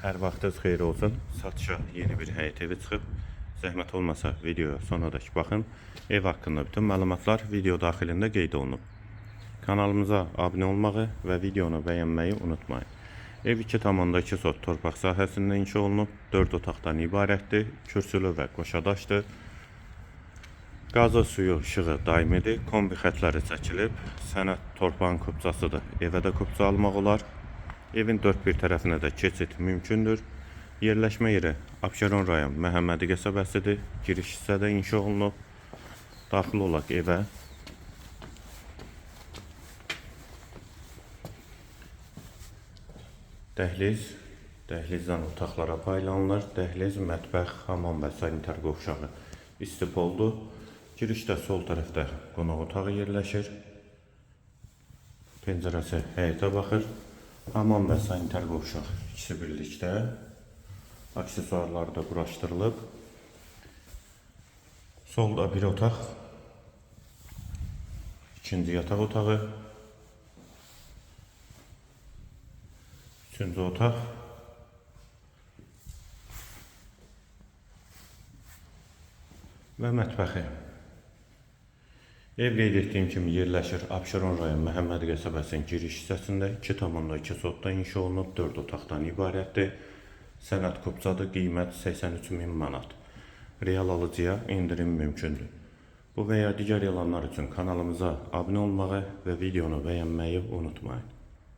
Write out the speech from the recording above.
Hər vaxtınız xeyir olsun. Satışa yeni bir həyət evi çıxıb. Zəhmət olmasa videoya sonradakı baxın. Ev haqqında bütün məlumatlar video daxilində qeyd olunub. Kanalımıza abunə olmağı və videonu bəyənməyi unutmayın. Ev 2,2 sot torpaq sahəsində inşa olunub. 4 otaqdan ibarətdir. Kürsülü və qoşadaşdır. Qazı, suyu, işığı daimidir. Kombi xətləri çəkilib. Sənəd torpağın kupçasıdır. Evə də kupça almaq olar. Evin dörd bir tərəfinə də keçid mümkündür. Yerləşmə yeri Abşeron rayon Məhəmmədi qəsəbəsidir. Giriş hissədə inşa olunub. Daxil olaq evə. Dəhliz. Dəhlizdən otaqlara paylanılır. Dəhliz, mətbəx, hamam və sanitar qovşağı istipoldur. Girişdə sol tərəfdə qonaq otağı yerləşir. Pəncərəsi həyətə baxır. Hamam və sanitar qovşaq ikisi birlikdə. Aksesuarlar da quraşdırılıb. Solda bir otaq. İkinci yataq otağı. Üçüncü otaq. Və mətbəxi. Ev qeyd etdiyim kimi yerləşir Abşeron rayon Məhəmmədi qəsəbəsinin giriş hissəsində 2,2 sotda inşa olunub, 4 otaqdan ibarətdir. Sənəd kupçadır, qiymət 83.000 manat. Real alıcıya indirim mümkündür. Bu və ya digər elanlar üçün kanalımıza abunə olmağı və videonu bəyənməyi unutmayın.